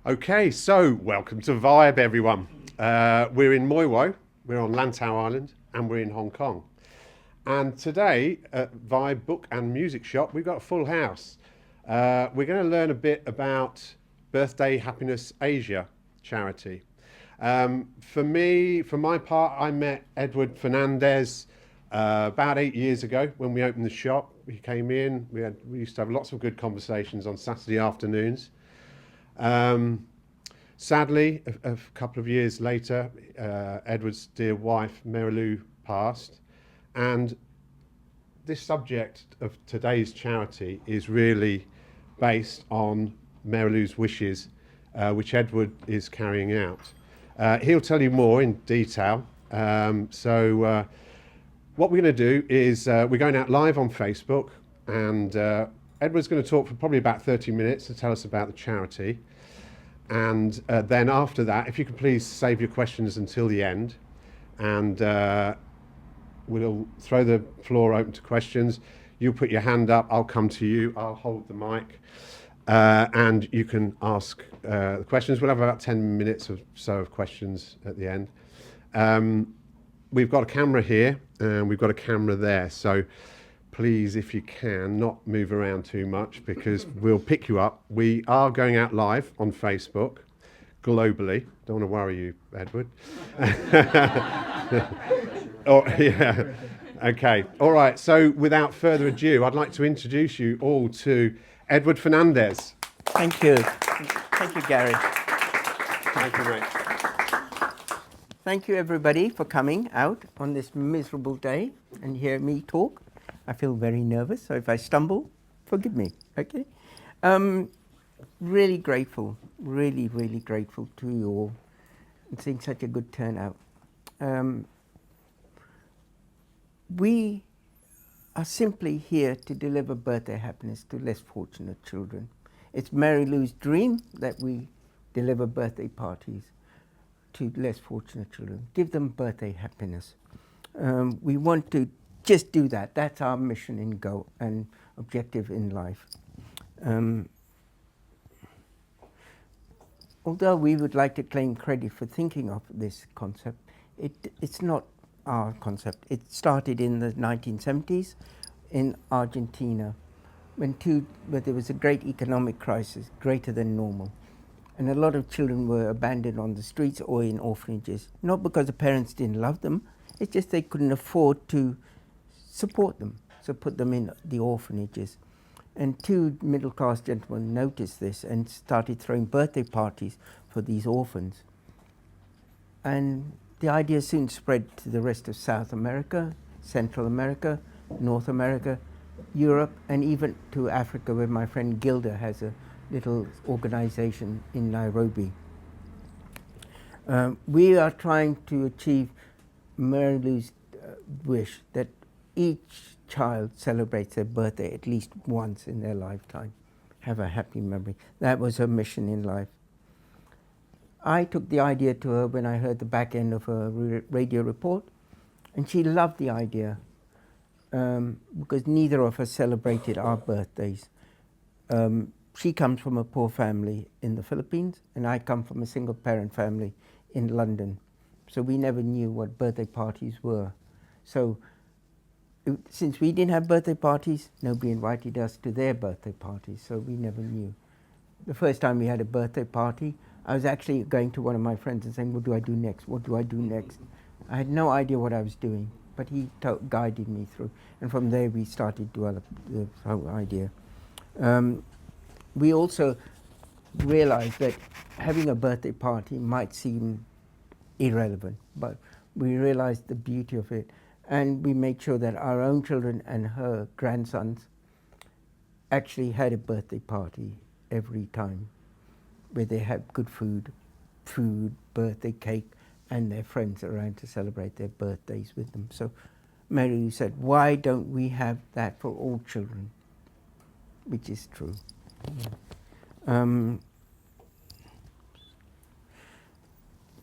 Okay, so welcome to Vibe, everyone. We're in Moiwo, we're on Lantau Island, and we're in Hong Kong. And today at Vibe Book and Music Shop, we've got a full house. We're going to learn a bit about Birthday Happiness Asia charity. For my part, I met Edward Fernandes about 8 years ago when we opened the shop. He came in, we used to have lots of good conversations on Saturday afternoons. Sadly, a couple of years later, Edward's dear wife, Marilou, passed. And this subject of today's charity is really based on Marilou's wishes, which Edward is carrying out. He'll tell you more in detail. What we're going to do is we're going out live on Facebook, and Edward's going to talk for probably about 30 minutes to tell us about the charity. And then after that, if you could please save your questions until the end, and we'll throw the floor open to questions. You put your hand up, I'll come to you, I'll hold the mic, and you can ask the questions. We'll have about 10 minutes or so of questions at the end. We've got a camera here, and we've got a camera there, so please, if you can, not move around too much, because we'll pick you up. We are going out live on Facebook, globally. Don't want to worry you, Edward. Oh, yeah. Okay. All right. So without further ado, I'd like to introduce you all to Edward Fernandes. Thank you. Thank you, Gary. Thank you, mate. Thank you, everybody, for coming out on this miserable day and hear me talk. I feel very nervous, so if I stumble, forgive me, okay? Really grateful, really grateful to you all and seeing such a good turnout. We are simply here to deliver birthday happiness to less fortunate children. It's Marilou's dream that we deliver birthday parties to less fortunate children, give them birthday happiness. We want to just do that. That's our mission and goal and objective in life. Although we would like to claim credit for thinking of this concept, it's not our concept. It started in the 1970s in Argentina when there was a great economic crisis, greater than normal. And a lot of children were abandoned on the streets or in orphanages, not because the parents didn't love them, it's just they couldn't afford to support them, so put them in the orphanages. And two middle-class gentlemen noticed this and started throwing birthday parties for these orphans. And the idea soon spread to the rest of South America, Central America, North America, Europe, and even to Africa, where my friend Gilda has a little organization in Nairobi. We are trying to achieve Marilou's wish that each child celebrates their birthday at least once in their lifetime, have a happy memory. That was her mission in life. I took the idea to her when I heard the back end of her radio report, and she loved the idea because neither of us celebrated our birthdays. She comes from a poor family in the Philippines, and I come from a single-parent family in London. So we never knew what birthday parties were. So since we didn't have birthday parties, nobody invited us to their birthday parties, so we never knew. The first time we had a birthday party, I was actually going to one of my friends and saying, what do I do next? What do I do next? I had no idea what I was doing, but he guided me through. And from there, we started to develop the whole idea. We also realized that having a birthday party might seem irrelevant, but we realized the beauty of it. And we made sure that our own children and her grandsons actually had a birthday party every time, where they had good food, birthday cake, and their friends around to celebrate their birthdays with them. So Marilou said, why don't we have that for all children? Which is true. When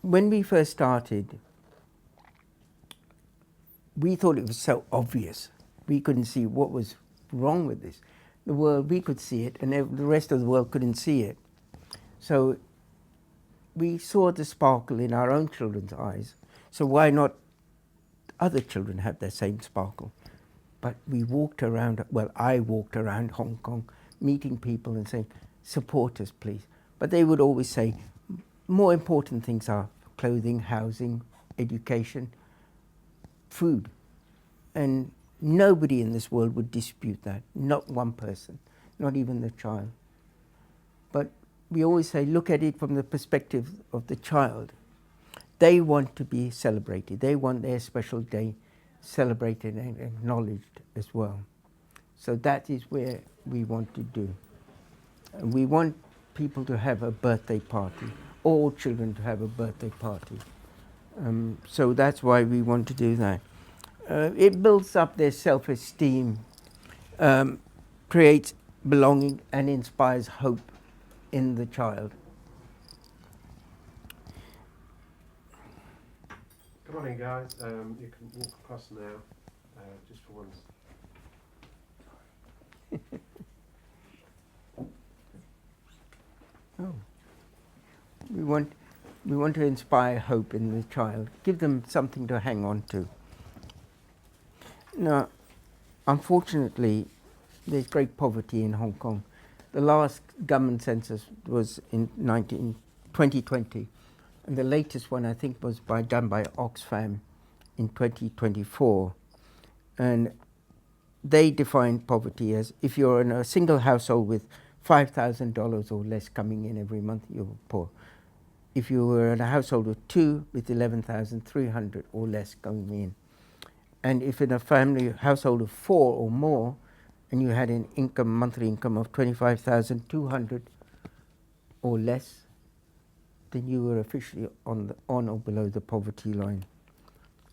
we first started, we thought it was so obvious. We couldn't see what was wrong with this. The world, we could see it, and the rest of the world couldn't see it. So we saw the sparkle in our own children's eyes, so why not other children have that same sparkle? But we walked around, well, I walked around Hong Kong meeting people and saying, support us, please. But they would always say, more important things are clothing, housing, education, food. And nobody in this world would dispute that, not one person, not even the child. But we always say, look at it from the perspective of the child. They want to be celebrated. They want their special day celebrated and acknowledged as well. So that is where we want to do. And we want people to have a birthday party, all children to have a birthday party. So that's why we want to do that. It builds up their self-esteem, creates belonging and inspires hope in the child. Come on in, guys. You can walk across now, just for once. Oh. We want to inspire hope in the child, give them something to hang on to. Now, unfortunately, there's great poverty in Hong Kong. The last government census was in 2020, and the latest one I think was done by Oxfam in 2024. And they define poverty as if you're in a single household with $5,000 or less coming in every month, you're poor. If you were in a household of two with 11,300 or less coming in, and if in a family household of four or more, and you had an income, monthly income of 25,200 or less, then you were officially on or below the poverty line.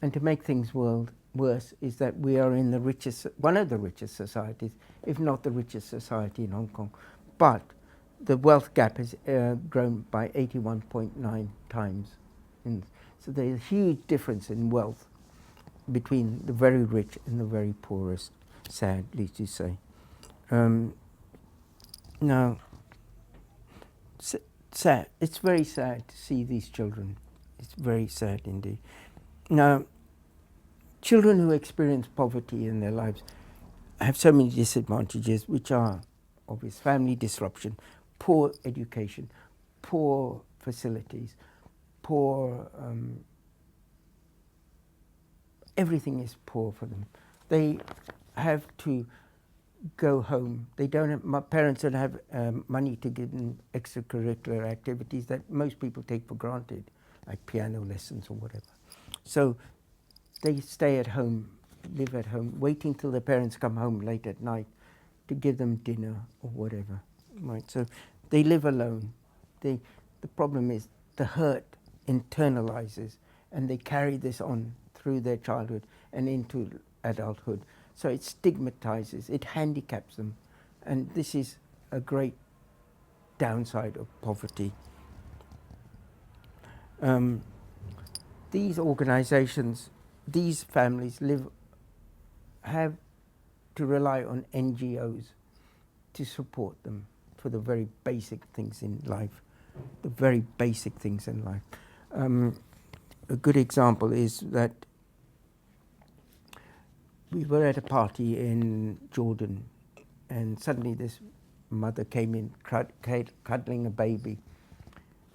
And to make things worse is that we are in the richest, one of the richest societies, if not the richest society in Hong Kong. But the wealth gap has grown by 81.9 times. So there's a huge difference in wealth between the very rich and the very poorest, sadly to say. Now, sad. It's very sad to see these children. It's very sad indeed. Now, children who experience poverty in their lives have so many disadvantages, which are obvious: family disruption, poor education, poor facilities, poor everything is poor for them. They have to go home. They don't have, my parents don't have money to give them extracurricular activities that most people take for granted, like piano lessons or whatever. So they stay at home, live at home, waiting till their parents come home late at night to give them dinner or whatever. Right? So they live alone. The problem is the hurt internalizes, and they carry this on through their childhood and into adulthood. So it stigmatizes, it handicaps them. And this is a great downside of poverty. These organizations, these families have to rely on NGOs to support them for the very basic things in life, the very basic things in life. A good example is that we were at a party in Jordan, and suddenly this mother came in cuddling a baby,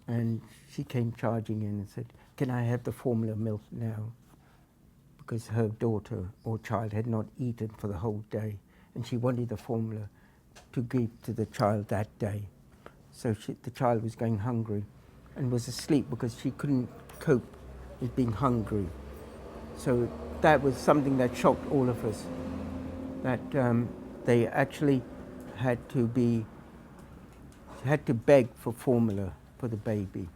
and she came charging in and said, "Can I have the formula milk now?" Because her daughter or child had not eaten for the whole day, and she wanted the formula to give to the child that day. So the child was going hungry and was asleep because she couldn't cope with being hungry. So that was something that shocked all of us, that they actually had to beg for formula for the baby.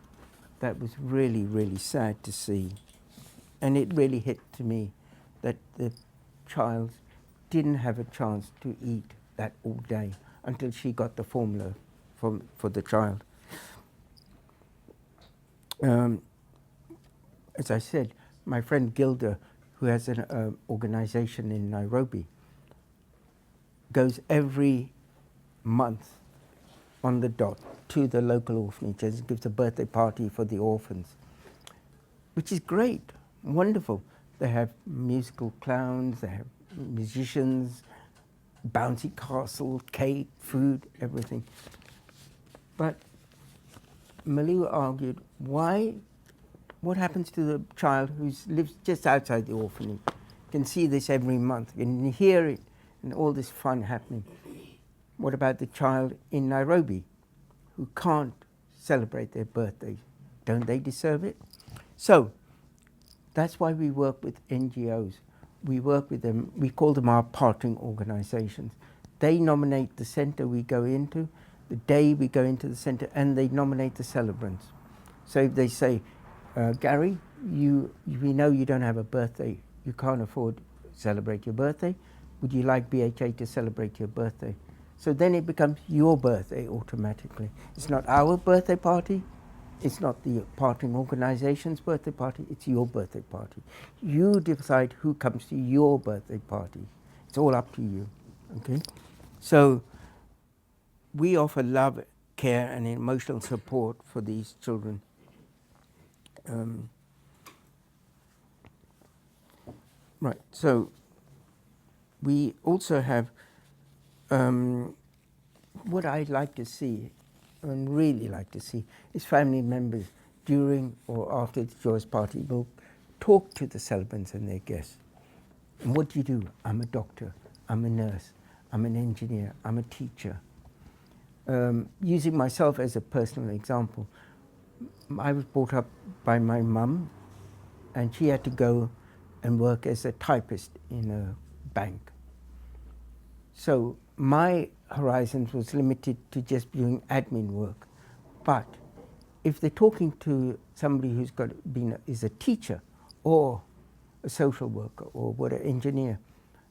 That was really, really sad to see. And it really hit to me that the child didn't have a chance to eat that all day until she got the formula for the child. As I said, my friend Gilda, who has an organization in Nairobi, goes every month on the dot to the local orphanages, gives a birthday party for the orphans, which is great, wonderful. They have musical clowns, they have musicians, bouncy castle, cake, food, everything. But Marilou argued, what happens to the child who lives just outside the orphanage? Can see this every month, can hear it, and all this fun happening. What about the child in Nairobi who can't celebrate their birthday? Don't they deserve it? So that's why we work with NGOs. We work with them, we call them our partnering organizations. They nominate the center we go into, the day we go into the center, and they nominate the celebrants. So if they say, Gary, we know you don't have a birthday, you can't afford to celebrate your birthday, would you like BHA to celebrate your birthday? So then it becomes your birthday automatically. It's not our birthday party, it's not the partnering organization's birthday party, it's your birthday party. You decide who comes to your birthday party. It's all up to you, okay? So we offer love, care, and emotional support for these children. Right, so we also have what I'd like to see, and really like to see, is family members during or after the joyous party will talk to the celebrants and their guests. And what do you do? I'm a doctor, I'm a nurse, I'm an engineer, I'm a teacher. Using myself as a personal example, I was brought up by my mum, and she had to go and work as a typist in a bank. So my horizons was limited to just doing admin work. But if they're talking to somebody who's is a teacher or a social worker or what an engineer,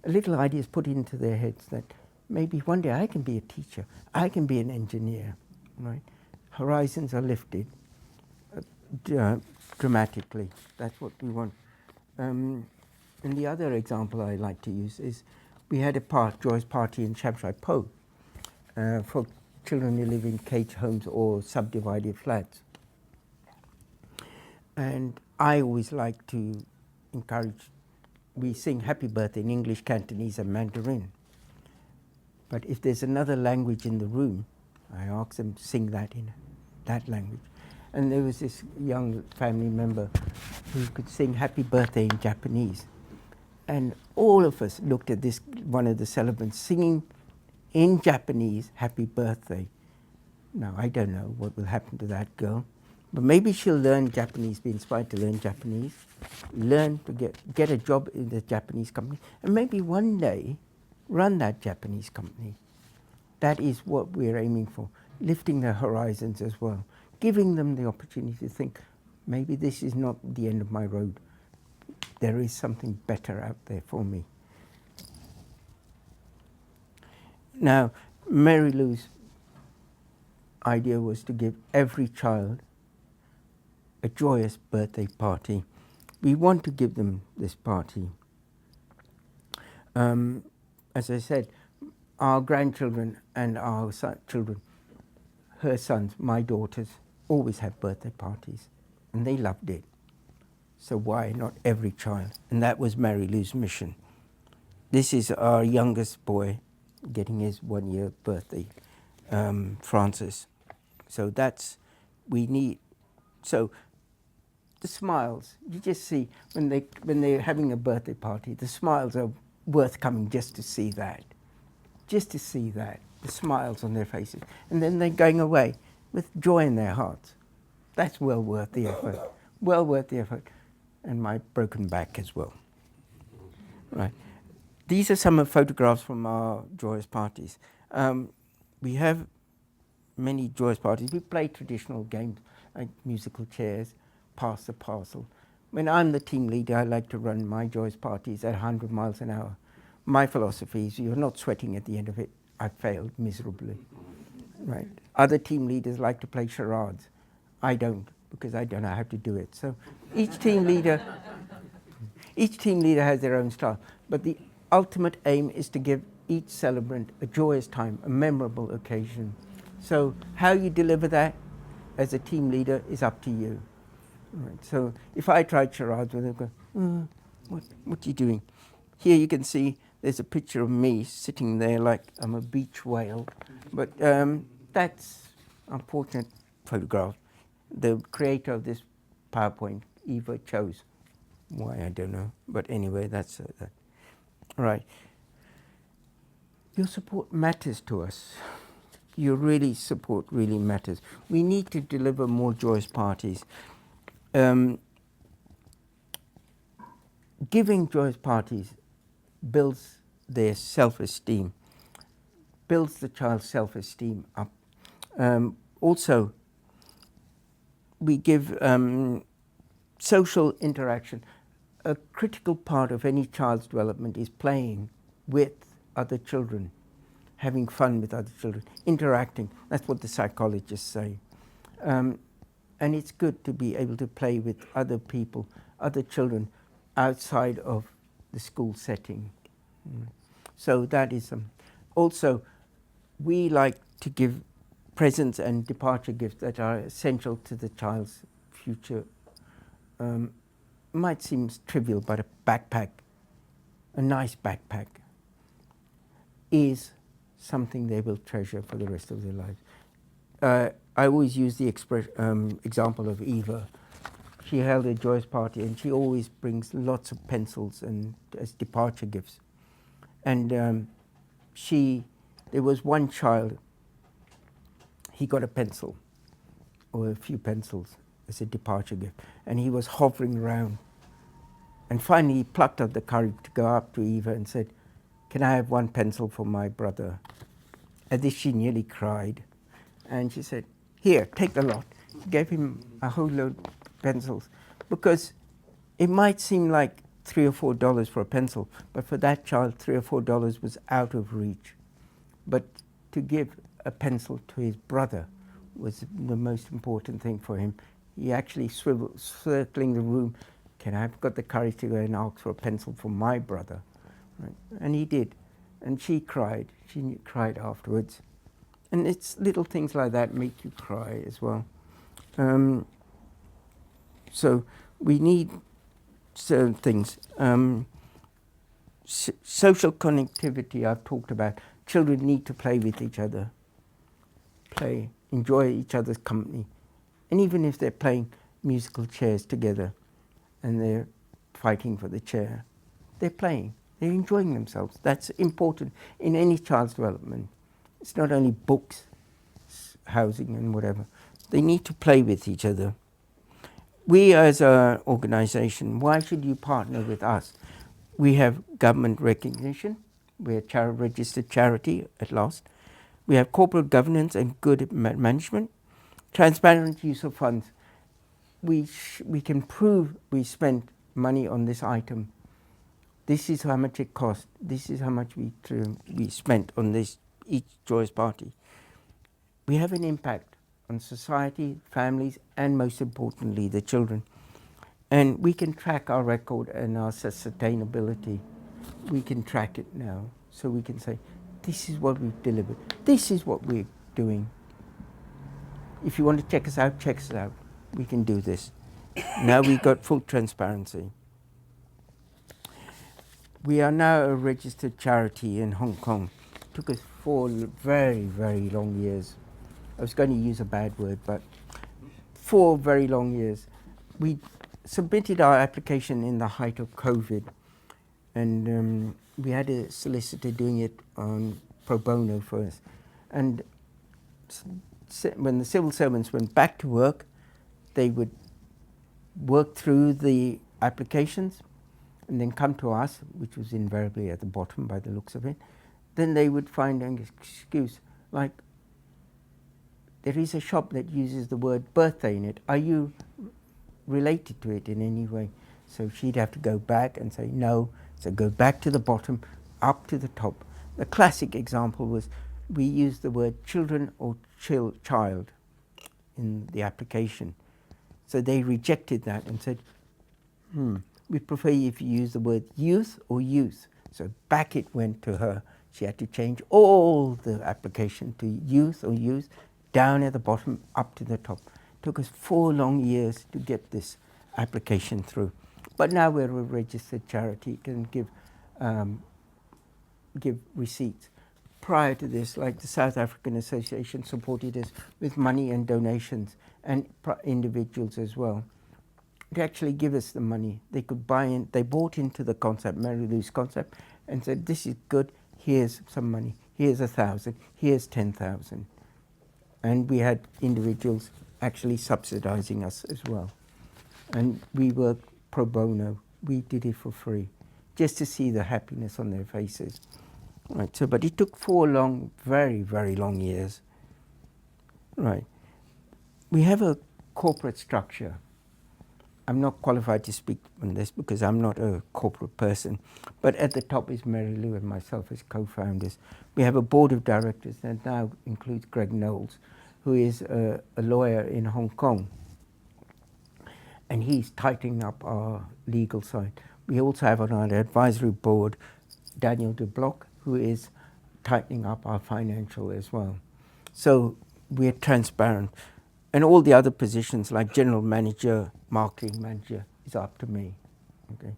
a little idea is put into their heads that maybe one day I can be a teacher, I can be an engineer, right? Horizons are lifted dramatically. That's what we want. And the other example I like to use is we had a joyous party in Shamshai Po for children who live in cage homes or subdivided flats. And I always like to encourage, we sing happy birthday in English, Cantonese and Mandarin. But if there's another language in the room, I ask them to sing that in that language. And there was this young family member who could sing happy birthday in Japanese. And all of us looked at this, one of the celebrants singing in Japanese, happy birthday. Now, I don't know what will happen to that girl, but maybe she'll learn Japanese, be inspired to learn Japanese, learn to get a job in the Japanese company, and maybe one day run that Japanese company. That is what we're aiming for, lifting their horizons as well, giving them the opportunity to think, maybe this is not the end of my road. There is something better out there for me. Now, Marilou's idea was to give every child a joyous birthday party. We want to give them this party. As I said, our grandchildren and our children, her sons, my daughters, always have birthday parties, and they loved it. So why not every child? And that was Marilou's mission. This is our youngest boy getting his 1-year birthday, Francis. So that's, we need, so the smiles, you just see when they're having a birthday party, the smiles are worth coming just to see that. Just to see that, the smiles on their faces. And then they're going away with joy in their hearts. That's well worth the effort, well worth the effort. And my broken back as well. Right. These are some of photographs from our joyous parties. We have many joyous parties. We play traditional games like musical chairs, pass the parcel. When I'm the team leader, I like to run my joyous parties at 100 miles an hour. My philosophy is you're not sweating at the end of it. I failed miserably. Right. Other team leaders like to play charades. I don't, because I don't know how to do it. So each team leader has their own style. But the ultimate aim is to give each celebrant a joyous time, a memorable occasion. So how you deliver that as a team leader is up to you. Right. So if I tried charades with them, go, what are you doing? Here you can see there's a picture of me sitting there like I'm a beach whale. But that's unfortunate photograph. The creator of this PowerPoint, Eva, chose. Why, I don't know. But anyway, that's that. Right. Your support matters to us. Your really support really matters. We need to deliver more joyous parties. Giving joyous parties builds their self-esteem, builds the child's self-esteem up. Also, we give social interaction. A critical part of any child's development is playing with other children, having fun with other children, interacting. That's what the psychologists say. And it's good to be able to play with other people, other children, outside of the school setting. So that is also, we like to give presents and departure gifts that are essential to the child's future. Might seem trivial, but a backpack, a nice backpack, is something they will treasure for the rest of their lives. I always use the example of Eva. She held a joyous party and she always brings lots of pencils and as departure gifts. And there was one child, he got a pencil or a few pencils as a departure gift, and he was hovering around. And finally he plucked up the courage to go up to Eva and said, "Can I have one pencil for my brother?" At this she nearly cried. And she said, "Here, take the lot." She gave him a whole load of pencils, because it might seem like $3 or $4 for a pencil, but for that child, $3 or $4 was out of reach. But to give a pencil to his brother was the most important thing for him. He actually circling the room, "Can I have got the courage to go and ask for a pencil for my brother?" Right. And he did. And she cried. She cried afterwards. And it's little things like that make you cry as well. So we need certain things. Social connectivity I've talked about. Children need to play with each other. Play, enjoy each other's company. And even if they're playing musical chairs together and they're fighting for the chair, they're playing. They're enjoying themselves. That's important in any child's development. It's not only books, housing and whatever. They need to play with each other. We as an organization, why should you partner with us? We have government recognition. We're a registered charity at last. We have corporate governance and good management. Transparent use of funds. We can prove we spent money on this item. This is how much it cost. This is how much we spent on this each joyous party. We have an impact on society, families, and most importantly, the children. And we can track our record and our sustainability. We can track it now. So we can say, this is what we've delivered. This is what we're doing. If you want to check us out, check us out. We can do this. Now we've got full transparency. We are now a registered charity in Hong Kong. It took us 4 very, very long years. I was going to use a bad word, but 4 very long years. We submitted our application in the height of COVID, and we had a solicitor doing it on pro bono for us. And when the civil servants went back to work, they would work through the applications and then come to us, which was invariably at the bottom by the looks of it. Then they would find an excuse, like, there is a shop that uses the word birthday in it. Are you related to it in any way? So she'd have to go back and say no. So go back to the bottom, up to the top. The classic example was we used the word children or child in the application. So they rejected that and said, we prefer if you use the word youth or youth. So back it went to her. She had to change all the application to youth or youth, down at the bottom, up to the top. It took us 4 long years to get this application through. But now we're a registered charity, can give receipts. Prior to this, like the South African Association supported us with money and donations, and individuals as well. They actually give us the money. They could buy in, they bought into the concept, Marilou's concept, and said, this is good, here's some money, here's 1,000, here's 10,000. And we had individuals actually subsidizing us as well. And we worked pro bono, we did it for free, just to see the happiness on their faces. Right, so, but it took 4 long, very, very long years. Right. We have a corporate structure. I'm not qualified to speak on this because I'm not a corporate person, but at the top is Marilou and myself as co-founders. We have a board of directors that now includes Greg Knowles, who is a lawyer in Hong Kong, and he's tightening up our legal side. We also have on our advisory board Daniel de Block, who is tightening up our financial as well. So we're transparent. And all the other positions like general manager, marketing manager is up to me. Okay?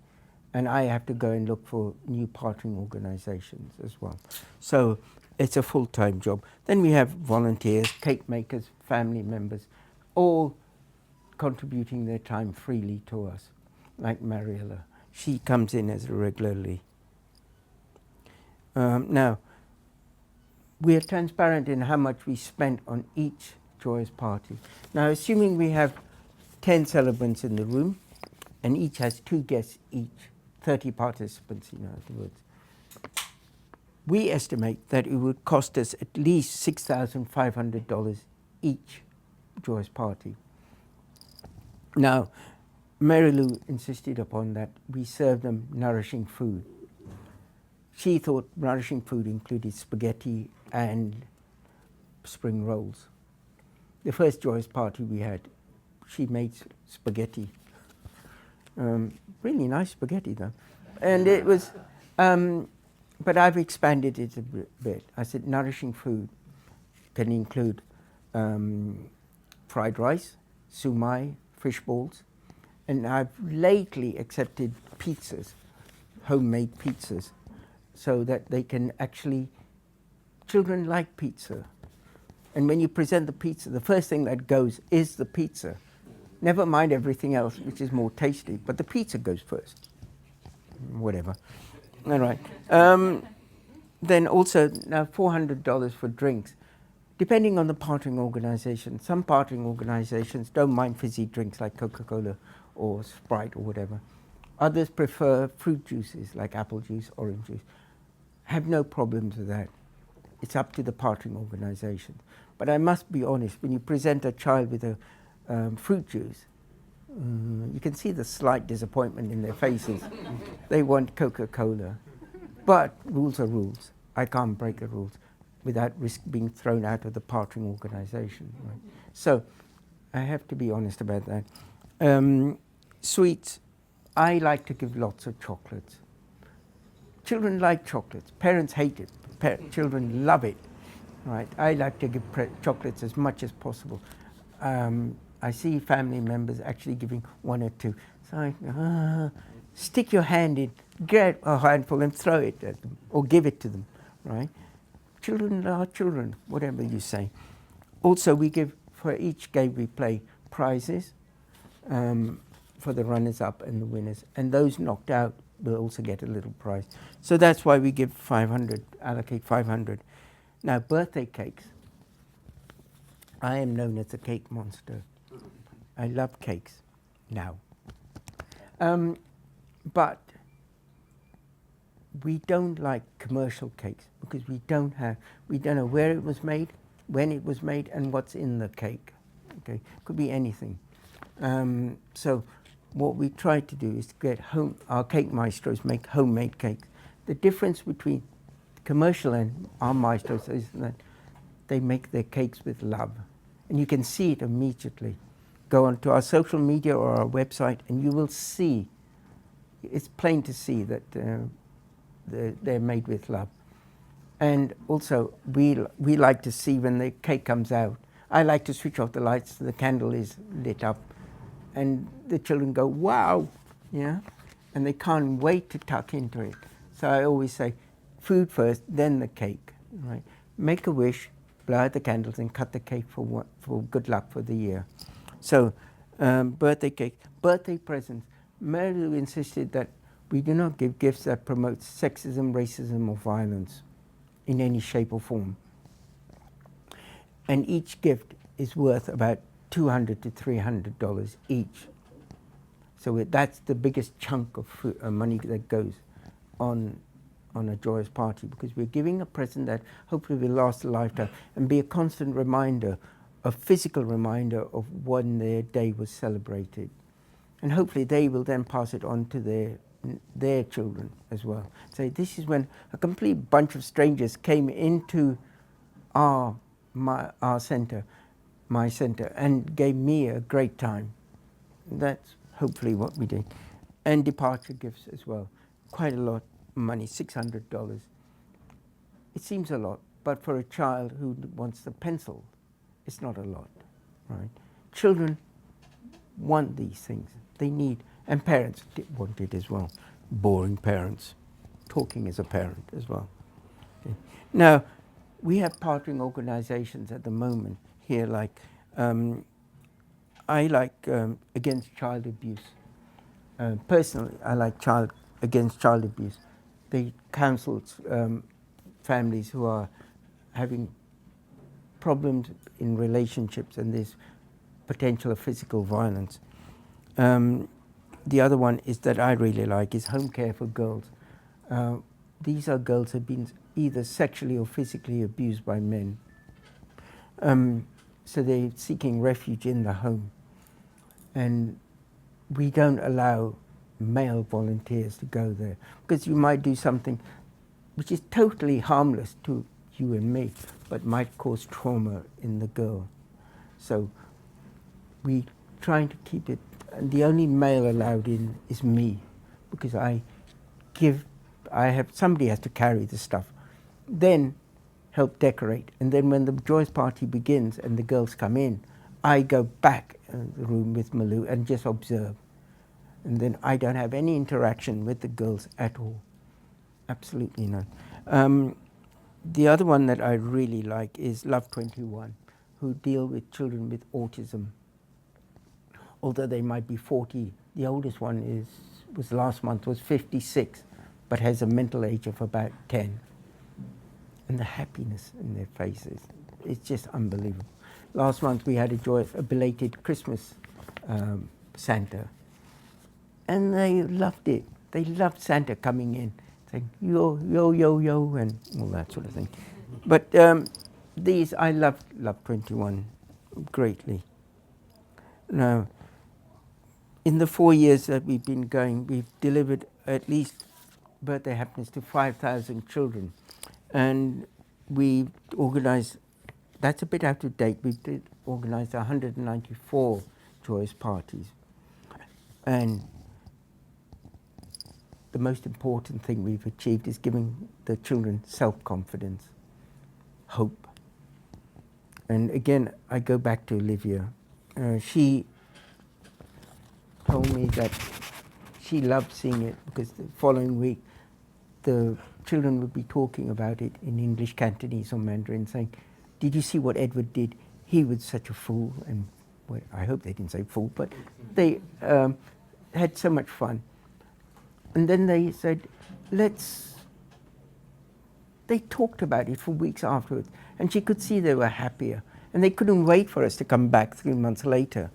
And I have to go and look for new partnering organizations as well. So it's a full-time job. Then we have volunteers, cake makers, family members, all contributing their time freely to us, like Mariella. She comes in as regularly. Now, we are transparent in how much we spent on each joyous party. Now, assuming we have 10 celebrants in the room, and each has 2 guests each, 30 participants, in other words, we estimate that it would cost us at least $6,500 each joyous party. Now, Marilou insisted upon that we serve them nourishing food. She thought nourishing food included spaghetti and spring rolls. The first joyous party we had, she made spaghetti. Really nice spaghetti though. And it was, but I've expanded it a bit. I said nourishing food can include fried rice, sumai, fish balls, and I've lately accepted pizzas, homemade pizzas, so that they can actually, children like pizza. And when you present the pizza, the first thing that goes is the pizza. Never mind everything else, which is more tasty, but the pizza goes first. Whatever. All right. Then also, now $400 for drinks. Depending on the partnering organization, some partnering organizations don't mind fizzy drinks like Coca-Cola or Sprite or whatever. Others prefer fruit juices like apple juice, orange juice. Have no problems with that. It's up to the partnering organization. But I must be honest, when you present a child with a fruit juice, you can see the slight disappointment in their faces. They want Coca-Cola. But rules are rules. I can't break the rules without risk being thrown out of the partnering organization. Right? So I have to be honest about that. Sweets, I like to give lots of chocolates. Children like chocolates. Parents hate it. Children love it. Right? I like to give chocolates as much as possible. I see family members actually giving 1 or 2. So I stick your hand in, get a handful and throw it at them, or give it to them. Right? Children are children, whatever you say. Also, we give, for each game we play, prizes for the runners-up and the winners. And those knocked out will also get a little prize. So that's why we give 500, allocate 500. Now, birthday cakes. I am known as the cake monster. I love cakes now. But we don't like commercial cakes because we don't know where it was made, when it was made, and what's in the cake. Okay, could be anything. So what we try to do is to get our cake maestros make homemade cakes. The difference between commercial and our maestros is that they make their cakes with love. And you can see it immediately. Go onto our social media or our website and you will see, it's plain to see that they're made with love. And also, we like to see when the cake comes out. I like to switch off the lights, the candle is lit up, and the children go, wow, yeah, and they can't wait to tuck into it. So I always say, food first, then the cake, right? Make a wish, blow out the candles, and cut the cake for good luck for the year. So, birthday cake, birthday presents. Marilou insisted that we do not give gifts that promote sexism, racism, or violence in any shape or form. And each gift is worth about $200 to $300 each. So that's the biggest chunk of money that goes on a joyous party, because we're giving a present that hopefully will last a lifetime and be a constant reminder, a physical reminder of when their day was celebrated. And hopefully they will then pass it on to their children as well. So this is when a complete bunch of strangers came into my center, and gave me a great time. That's hopefully what we did. And departure gifts as well. Quite a lot of money, $600. It seems a lot, but for a child who wants the pencil, it's not a lot, right? Children want these things. They need, and parents want it as well. Boring parents, talking as a parent as well. Okay. Now, we have partnering organizations at the moment here, like I like Against Child Abuse. Personally, I like Against Child Abuse. They counsel families who are having problems in relationships and there's potential of physical violence. The other one is that I really like is Home Care for Girls. These are girls who have been either sexually or physically abused by men. So they're seeking refuge in the home. And we don't allow male volunteers to go there, because you might do something which is totally harmless to you and me, but might cause trauma in the girl. So we trying to keep it, and the only male allowed in is me, because somebody has to carry the stuff, then help decorate, and then when the joyous party begins and the girls come in, I go back in the room with Marilou and just observe. And then I don't have any interaction with the girls at all. Absolutely none. The other one that I really like is Love 21, who deal with children with autism. Although they might be 40, the oldest one was last month, was 56, but has a mental age of about 10. And the happiness in their faces, it's just unbelievable. Last month we had a belated Christmas Santa, and they loved it. They loved Santa coming in, saying yo, yo, yo, yo, and all that sort of thing. But I love Love 21 greatly. Now, in the 4 years that we've been going, we've delivered at least birthday happiness to 5,000 children. And we organized, that's a bit out of date, we did organize 194 joyous parties. And the most important thing we've achieved is giving the children self-confidence, hope. And again, I go back to Olivia. She told me that she loved seeing it, because the following week the children would be talking about it in English, Cantonese, or Mandarin, saying, "Did you see what Edward did? He was such a fool." And well, I hope they didn't say fool, but they had so much fun. And then they said, they talked about it for weeks afterwards, and she could see they were happier. And they couldn't wait for us to come back 3 months later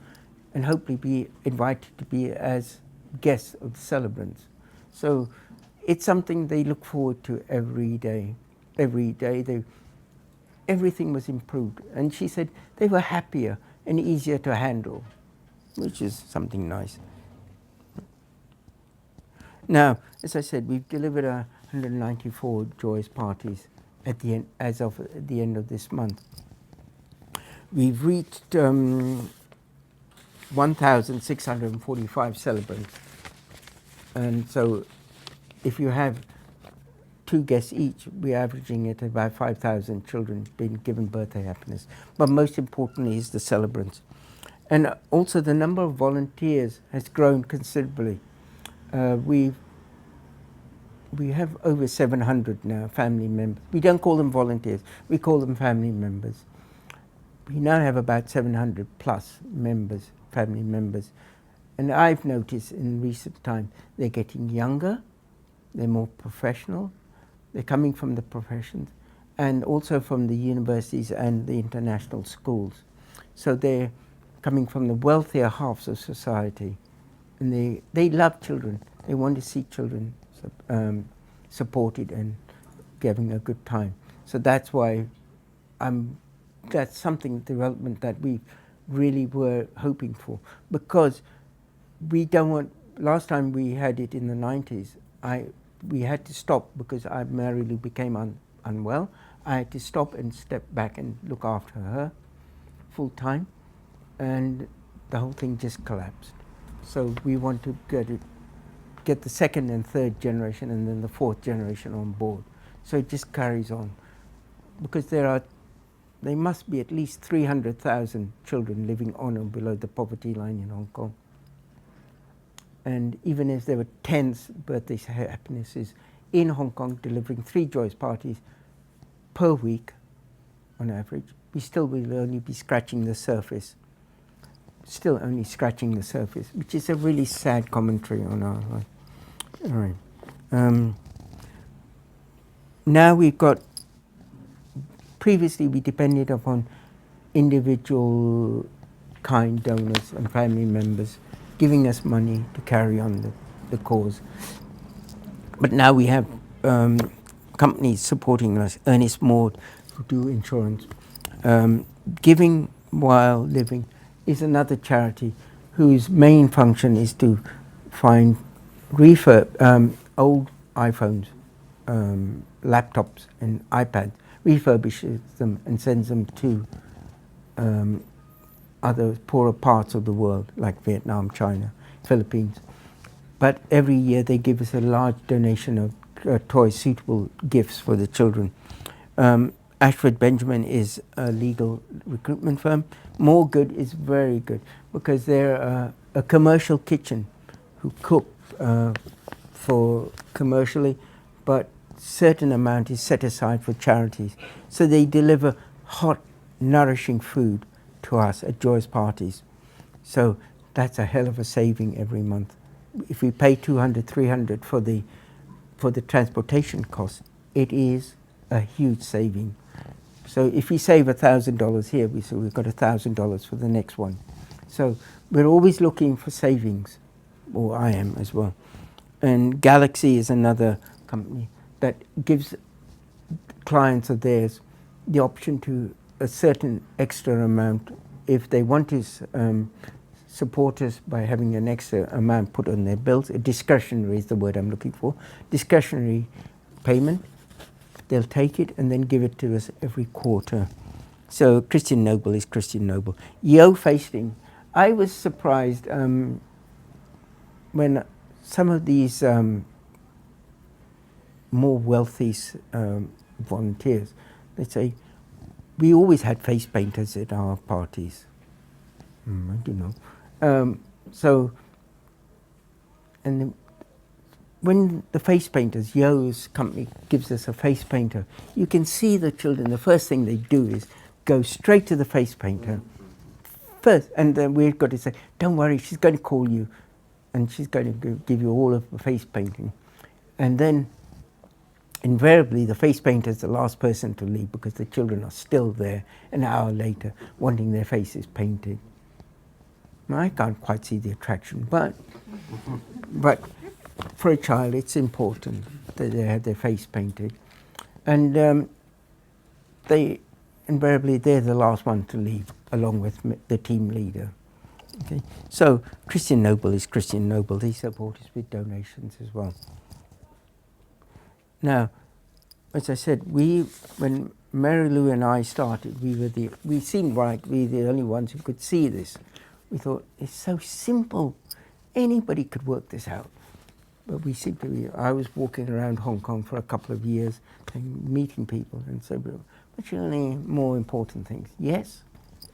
and hopefully be invited to be as guests of the celebrants. So it's something they look forward to every day. Every day, everything was improved. And she said they were happier and easier to handle, which is something nice. Now, as I said, we've delivered 194 joyous parties as of the end of this month. We've reached 1,645 celebrants. And so if you have 2 guests each, we're averaging at about 5,000 children being given birthday happiness. But most importantly is the celebrants. And also the number of volunteers has grown considerably. We have over 700 now family members. We don't call them volunteers, we call them family members. We now have about 700 plus members, family members. And I've noticed in recent time they're getting younger, they're more professional, they're coming from the professions and also from the universities and the international schools. So they're coming from the wealthier halves of society, and they love children. They want to see children supported and having a good time. So that's why that's something, development that we really were hoping for, because we don't want, last time we had it in the 90s, we had to stop because Marilou became unwell. I had to stop and step back and look after her full time, and the whole thing just collapsed. So we want to get the second and third generation and then the fourth generation on board. So it just carries on, because there must be at least 300,000 children living on or below the poverty line in Hong Kong. And even if there were 10 birthday happinesses in Hong Kong delivering 3 joyous parties per week on average, we still will only be scratching the surface. Still only scratching the surface, which is a really sad commentary on our life. All right. Now we've got, previously we depended upon individual kind donors and family members giving us money to carry on the cause. But now we have companies supporting us, Ernest Maud, who do insurance. Giving While Living is another charity whose main function is to find old iPhones, laptops and iPads, refurbishes them and sends them to other poorer parts of the world like Vietnam, China, Philippines. But every year they give us a large donation of toys, suitable gifts for the children. Ashford Benjamin is a legal recruitment firm. More Good is very good because they're a commercial kitchen who cook for commercially, but certain amount is set aside for charities. So they deliver hot, nourishing food to us at joyous parties. So that's a hell of a saving every month. If we pay 200, 300 for the transportation costs, it is a huge saving. So if we save $1,000 here, we've got $1,000 for the next one. So we're always looking for savings, or I am as well. And Galaxy is another company that gives clients of theirs the option to a certain extra amount if they want to support us by having an extra amount put on their bills. A discretionary is the word I'm looking for. Discretionary payment. They'll take it and then give it to us every quarter. So Christian Noble is Christian Noble. Yo Feisting. I was surprised when some of these more wealthy volunteers, they say, we always had face painters at our parties. I don't know. And when the face painters, Yo's company gives us a face painter, you can see the children, the first thing they do is go straight to the face painter first, and then we've got to say, don't worry, she's going to call you and she's going to give you all of the face painting. And then invariably the face painter is the last person to leave because the children are still there an hour later wanting their faces painted. I can't quite see the attraction, but for a child it's important that they have their face painted. And they invariably, they're the last one to leave along with the team leader. Okay, so Christian Noble is Christian Noble. They support us with donations as well. Now, as I said, when Marilou and I started, we seemed like we were the only ones who could see this. We thought, it's so simple. Anybody could work this out. But we seem to be. I was walking around Hong Kong for a couple of years and meeting people and so, but surely more important things. Yes,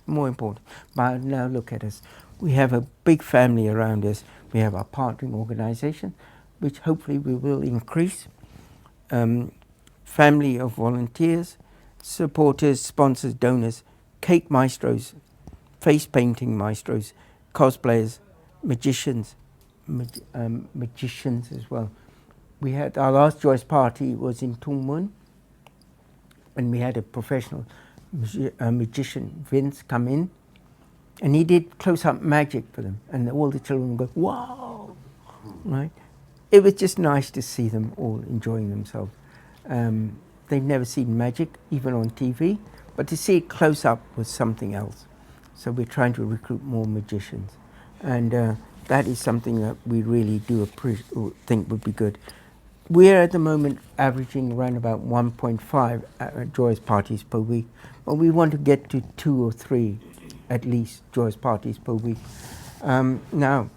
more important. But now look at us. We have a big family around us. We have our partnering organisation, which hopefully we will increase. Family of volunteers, supporters, sponsors, donors, cake maestros, face painting maestros, cosplayers, magicians, magicians as well. We had our last Joyous party was in Tung Mun, and we had a professional magician, Vince, come in, and he did close-up magic for them, and all the children would go, wow, right? It was just nice to see them all enjoying themselves. They've never seen magic, even on TV, but to see it close up was something else. So we're trying to recruit more magicians, and that is something that we really do think would be good. We're at the moment averaging around about 1.5 Joyous parties per week, but we want to get to 2 or 3 at least Joyous parties per week. Now,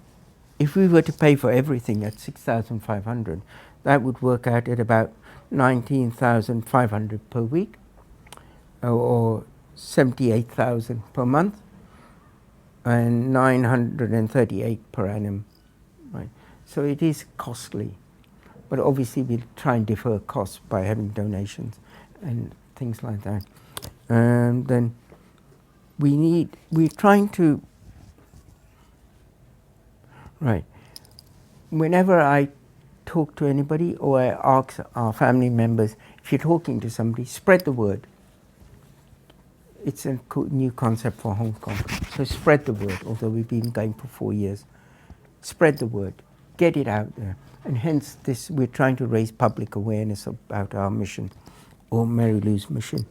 if we were to pay for everything at 6,500, that would work out at about 19,500 per week, or 78,000 per month, and 938 per annum. Right. So it is costly, but obviously we try and defer costs by having donations and things like that. And then we're trying to, right, whenever I talk to anybody or I ask our family members, if you're talking to somebody, spread the word. It's a new concept for Hong Kong. So spread the word, although we've been going for 4 years. Spread the word, get it out there. And hence this, we're trying to raise public awareness about our mission, or Marilou's mission.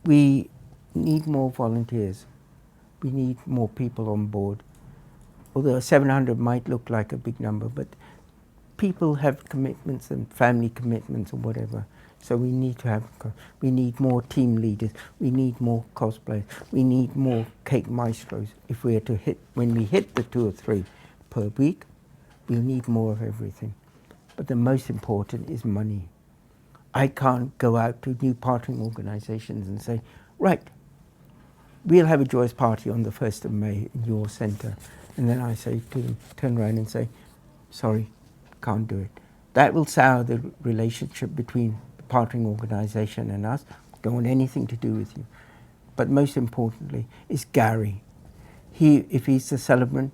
We need more volunteers. We need more people on board. Although 700 might look like a big number, but people have commitments and family commitments or whatever. So we need more team leaders. We need more cosplayers. We need more cake maestros. If we are to when we hit the 2 or 3 per week, we'll need more of everything. But the most important is money. I can't go out to new partnering organizations and say, right, we'll have a Joyous party on the 1st of May in your center. And then I say to them, turn around and say, sorry, can't do it. That will sour the relationship between the partnering organization and us. Don't want anything to do with you. But most importantly is Gary. If he's the celebrant,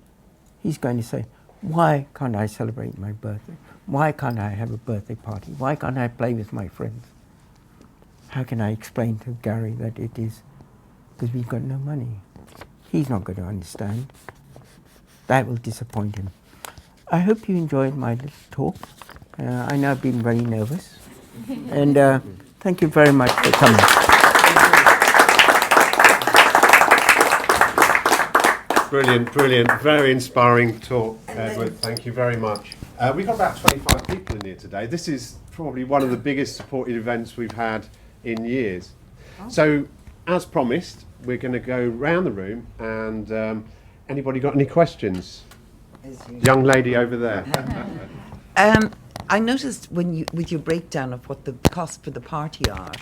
he's going to say, why can't I celebrate my birthday? Why can't I have a birthday party? Why can't I play with my friends? How can I explain to Gary that it is because we've got no money? He's not going to understand. That will disappoint him. I hope you enjoyed my little talk. I know I've been very nervous. And thank you very much for coming. Brilliant, brilliant. Very inspiring talk, Edward. Thank you very much. We've got about 25 people in here today. This is probably one of the biggest supported events we've had in years. So, as promised, we're going to go round the room and anybody got any questions? Young lady over there. I noticed with your breakdown of what the costs for the party are,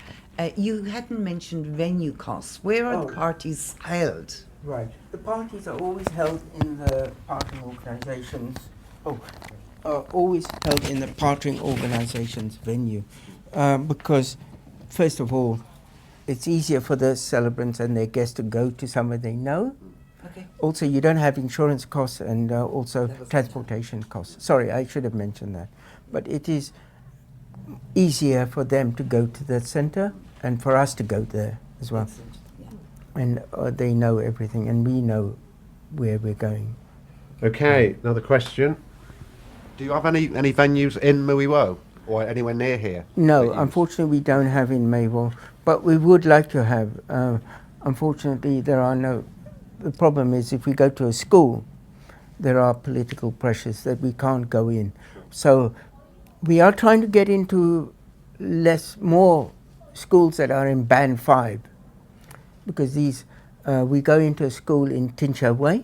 you hadn't mentioned venue costs. Where are the parties held? Right. The parties are always held in the partnering organizations. Always held in the partnering organization's venue, because first of all, it's easier for the celebrants and their guests to go to somewhere they know. Okay. Also, you don't have insurance costs and also transportation costs. Sorry, I should have mentioned that. But it is easier for them to go to the center and for us to go there as well. Yeah. And they know everything and we know where we're going. Okay, another question. Do you have any venues in Mui Wo or anywhere near here? No, unfortunately we don't have in Mui Wo, but we would like to have. Unfortunately, there are no. The problem is if we go to a school, there are political pressures that we can't go in. So we are trying to get into more schools that are in Band 5, because we go into a school in Tin Sha Wai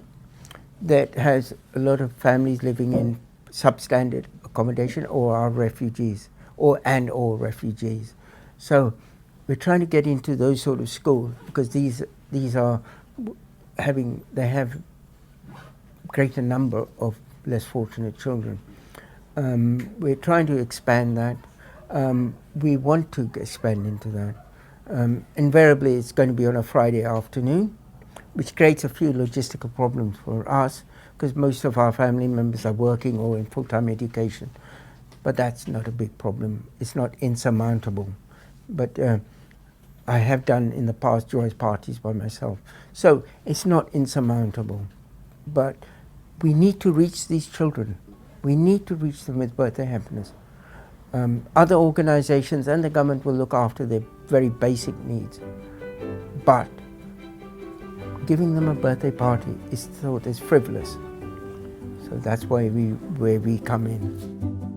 that has a lot of families living in substandard accommodation or are refugees or refugees. So we're trying to get into those sort of schools because these are they have greater number of less fortunate children. We're trying to expand that. We want to expand into that. Invariably, it's going to be on a Friday afternoon, which creates a few logistical problems for us because most of our family members are working or in full-time education. But that's not a big problem. It's not insurmountable. But I have done in the past joyous parties by myself. So it's not insurmountable. But we need to reach these children. We need to reach them with birthday happiness. Other organizations and the government will look after their very basic needs. But giving them a birthday party is thought as frivolous. So that's where we come in.